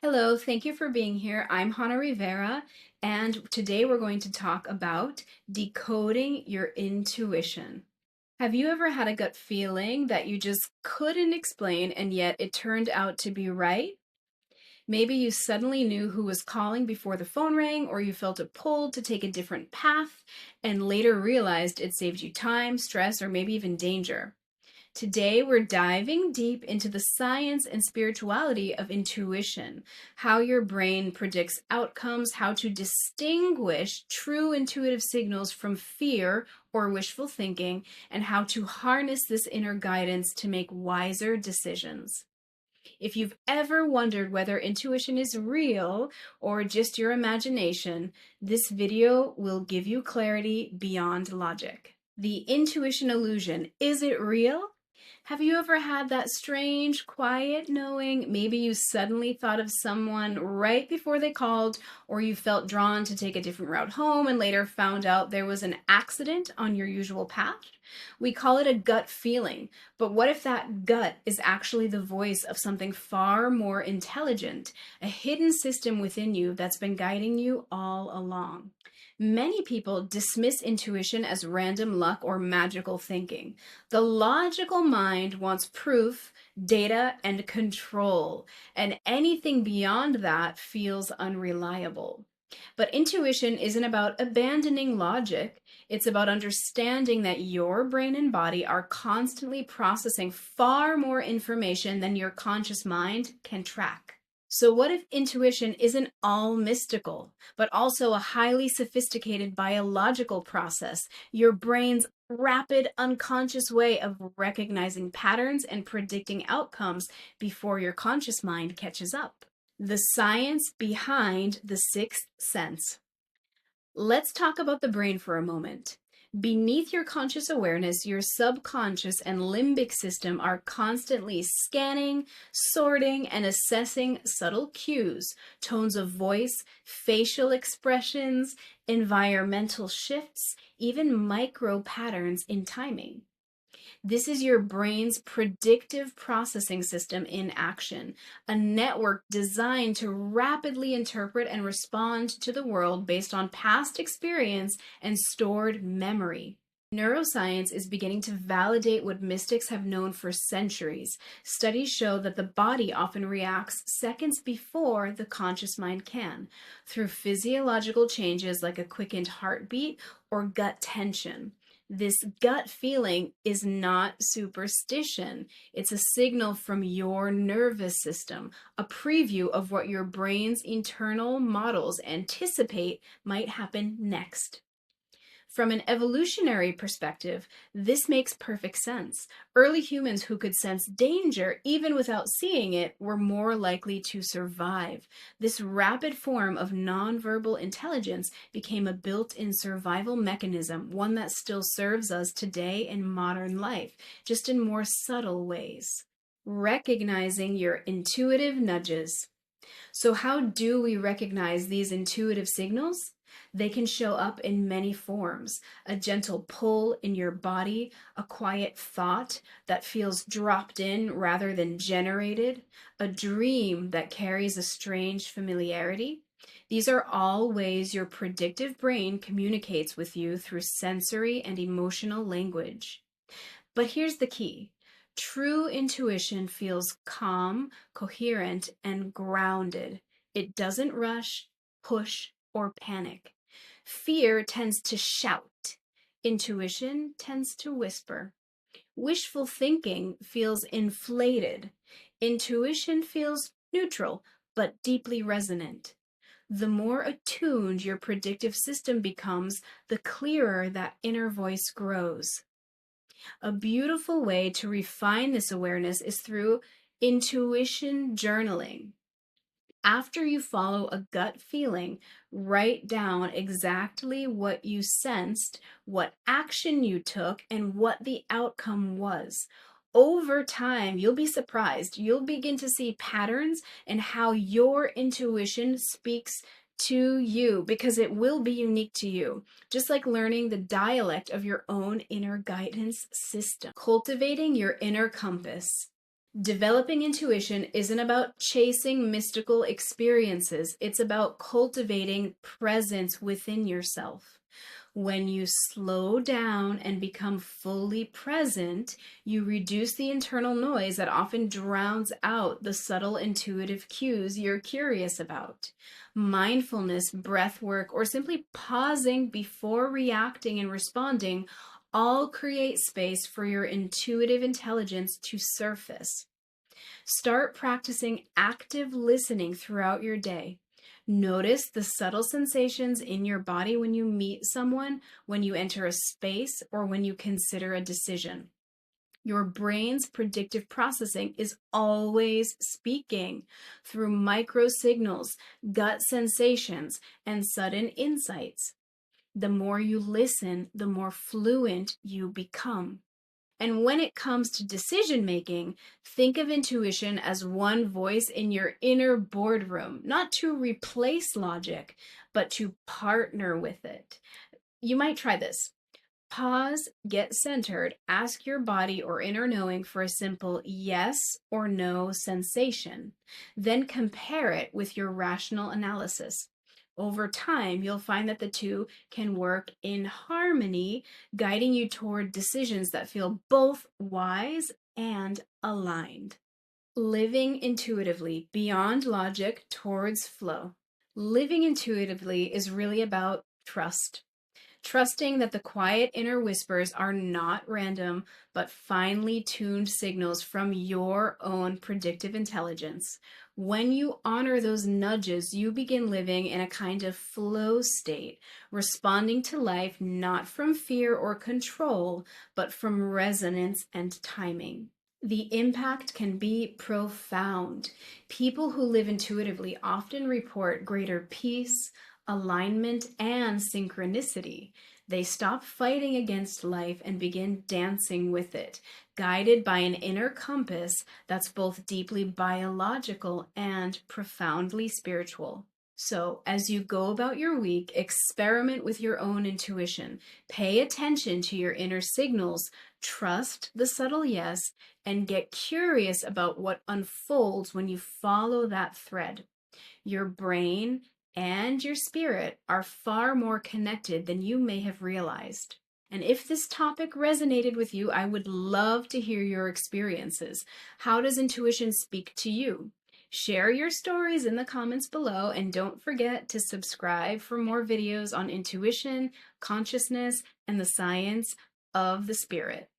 Hello, thank you for being here. I'm Hannah Rivera, and today we're going to talk about decoding your intuition. Have you ever had a gut feeling that you just couldn't explain and yet it turned out to be right? Maybe you suddenly knew who was calling before the phone rang, or you felt a pull to take a different path and later realized it saved you time, stress, or maybe even danger. Today, we're diving deep into the science and spirituality of intuition, how your brain predicts outcomes, how to distinguish true intuitive signals from fear or wishful thinking, and how to harness this inner guidance to make wiser decisions. If you've ever wondered whether intuition is real or just your imagination, this video will give you clarity beyond logic. The intuition illusion, is it real? Have you ever had that strange, quiet knowing? Maybe you suddenly thought of someone right before they called, or you felt drawn to take a different route home and later found out there was an accident on your usual path? We call it a gut feeling, but what if that gut is actually the voice of something far more intelligent, a hidden system within you that's been guiding you all along? Many people dismiss intuition as random luck or magical thinking. The logical mind wants proof, data, and control, and anything beyond that feels unreliable. But intuition isn't about abandoning logic. It's about understanding that your brain and body are constantly processing far more information than your conscious mind can track. So, what if intuition isn't all mystical, but also a highly sophisticated biological process, your brain's rapid unconscious way of recognizing patterns and predicting outcomes before your conscious mind catches up? The science behind the sixth sense. Let's talk about the brain for a moment. Beneath your conscious awareness, your subconscious and limbic system are constantly scanning, sorting, and assessing subtle cues, tones of voice, facial expressions, environmental shifts, even micro patterns in timing. This is your brain's predictive processing system in action, a network designed to rapidly interpret and respond to the world based on past experience and stored memory. Neuroscience is beginning to validate what mystics have known for centuries. Studies show that the body often reacts seconds before the conscious mind can, through physiological changes like a quickened heartbeat or gut tension. This gut feeling is not superstition. It's a signal from your nervous system, a preview of what your brain's internal models anticipate might happen next. From an evolutionary perspective, this makes perfect sense. Early humans who could sense danger even without seeing it were more likely to survive. This rapid form of nonverbal intelligence became a built-in survival mechanism, one that still serves us today in modern life, just in more subtle ways. Recognizing your intuitive nudges. So, how do we recognize these intuitive signals? They can show up in many forms: a gentle pull in your body, a quiet thought that feels dropped in rather than generated, a dream that carries a strange familiarity. These are all ways your predictive brain communicates with you through sensory and emotional language. But here's the key. True intuition feels calm, coherent, and grounded. It doesn't rush, push, or panic. Fear tends to shout. Intuition tends to whisper. Wishful thinking feels inflated. Intuition feels neutral, but deeply resonant. The more attuned your predictive system becomes, the clearer that inner voice grows. A beautiful way to refine this awareness is through intuition journaling. After you follow a gut feeling, write down exactly what you sensed, what action you took, and what the outcome was. Over time, you'll be surprised. You'll begin to see patterns and how your intuition speaks to you because it will be unique to you, just like learning the dialect of your own inner guidance system. Cultivating your inner compass. Developing intuition isn't about chasing mystical experiences, it's about cultivating presence within yourself. When you slow down and become fully present, you reduce the internal noise that often drowns out the subtle intuitive cues you're curious about. Mindfulness, breath work, or simply pausing before reacting and responding all create space for your intuitive intelligence to surface. Start practicing active listening throughout your day. Notice the subtle sensations in your body when you meet someone, when you enter a space, or when you consider a decision. Your brain's predictive processing is always speaking through micro signals, gut sensations, and sudden insights. The more you listen, the more fluent you become. And when it comes to decision making, think of intuition as one voice in your inner boardroom, not to replace logic, but to partner with it. You might try this. Pause, get centered, ask your body or inner knowing for a simple yes or no sensation. Then compare it with your rational analysis. Over time, you'll find that the two can work in harmony, guiding you toward decisions that feel both wise and aligned. Living intuitively, beyond logic towards flow. Living intuitively is really about trust. Trusting that the quiet inner whispers are not random, but finely tuned signals from your own predictive intelligence. When you honor those nudges, you begin living in a kind of flow state, responding to life not from fear or control, but from resonance and timing. The impact can be profound. People who live intuitively often report greater peace, alignment, and synchronicity. They stop fighting against life and begin dancing with it, guided by an inner compass that's both deeply biological and profoundly spiritual. So, as you go about your week, experiment with your own intuition. Pay attention to your inner signals, trust the subtle yes, and get curious about what unfolds when you follow that thread. Your brain and your spirit are far more connected than you may have realized. And if this topic resonated with you, I would love to hear your experiences. How does intuition speak to you? Share your stories in the comments below, and don't forget to subscribe for more videos on intuition, consciousness, and the science of the spirit.